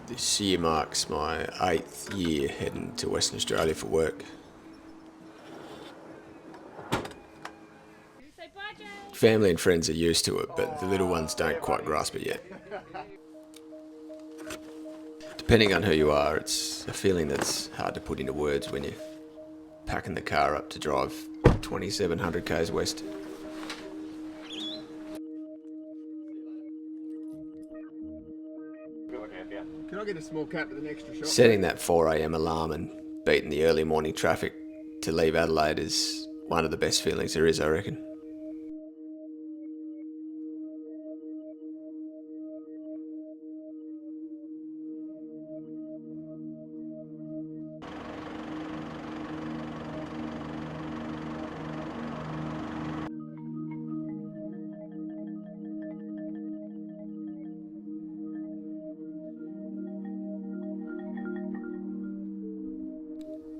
This year marks my 8th year heading to Western Australia for work. Family and friends are used to it, but the little ones don't quite grasp it yet. Depending on who you are, it's a feeling that's hard to put into words when you're packing the car up to drive 2,700 k's west. Can I get a small cap with an extra shot? Setting that 4 a.m. alarm and beating the early morning traffic to leave Adelaide is one of the best feelings there is, I reckon.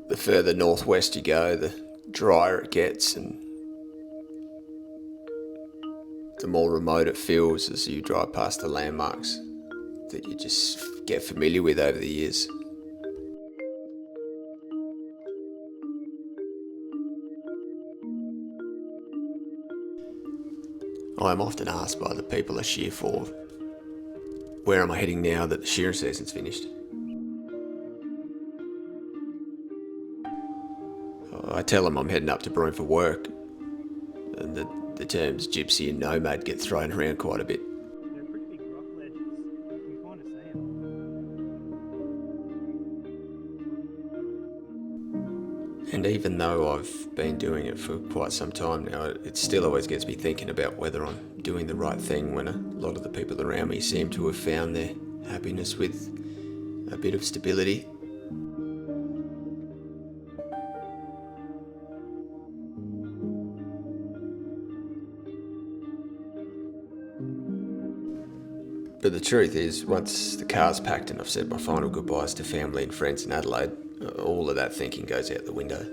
The further northwest you go, the drier it gets and the more remote it feels as you drive past the landmarks that you just get familiar with over the years. I am often asked by the people I shear for, where am I heading now that the shearing season's finished? I tell them I'm heading up to Barren for work, and the terms gypsy and nomad get thrown around quite a bit. They're pretty big rock ledges. You can kind of see them. And even though I've been doing it for quite some time now, it still always gets me thinking about whether I'm doing the right thing when a lot of the people around me seem to have found their happiness with a bit of stability. But the truth is, once the car's packed and I've said my final goodbyes to family and friends in Adelaide, all of that thinking goes out the window.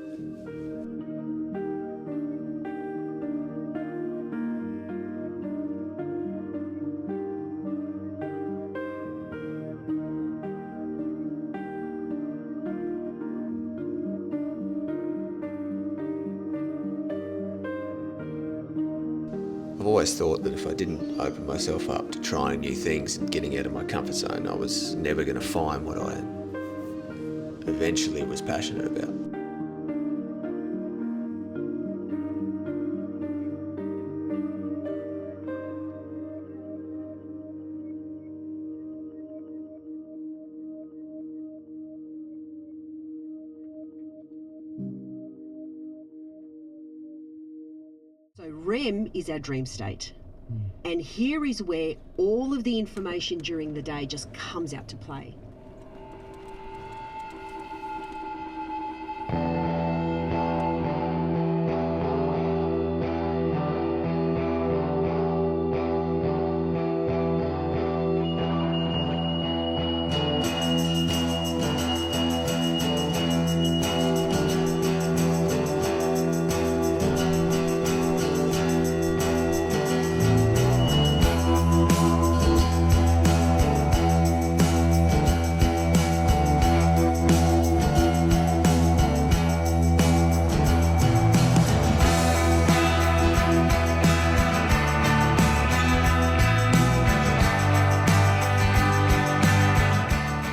I've always thought that if I didn't open myself up to trying new things and getting out of my comfort zone, I was never going to find what I eventually was passionate about. So REM is our dream state. And here is where all of the information during the day just comes out to play.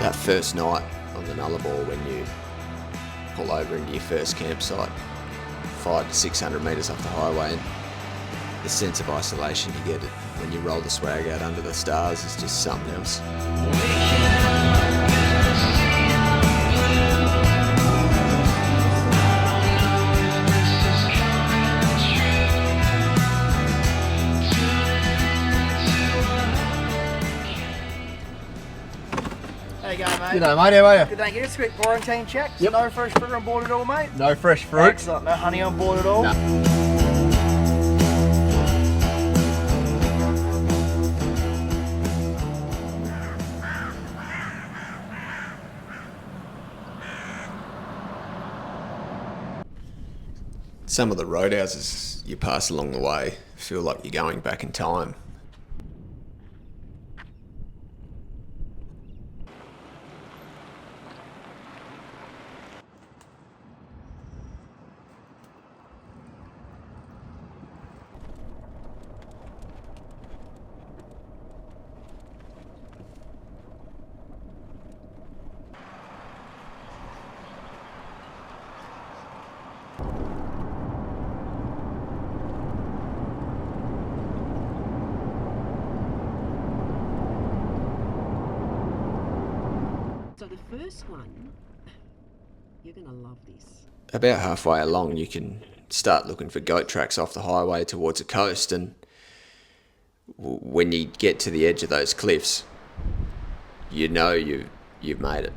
That first night on the Nullarbor when you pull over into your first campsite, 500 to 600 metres off the highway, and the sense of isolation you get when you roll the swag out under the stars is just something else. How you going, mate? G'day mate, how are you? Good, thank you. Just a quick quarantine check. Yep. No fresh fruit on board at all, mate? No fresh fruit. Excellent. No honey on board at all? No. Some of the roadhouses you pass along the way feel like you're going back in time. So the first one, you're going to love this. About halfway along, you can start looking for goat tracks off the highway towards the coast, and when you get to the edge of those cliffs, you know you've made it.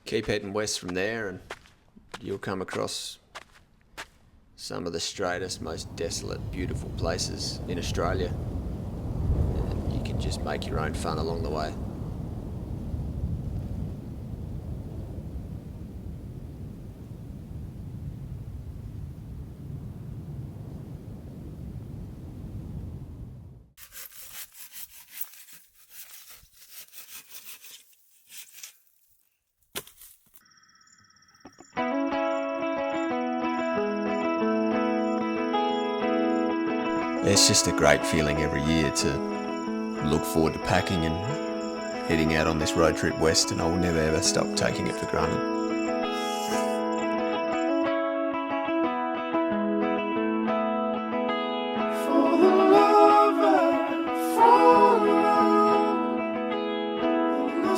Keep heading west from there and you'll come across some of the straightest, most desolate, beautiful places in Australia. And you can just make your own fun along the way. It's just a great feeling every year to look forward to packing and heading out on this road trip west, and I will never ever stop taking it for granted. For the love I fall around, and the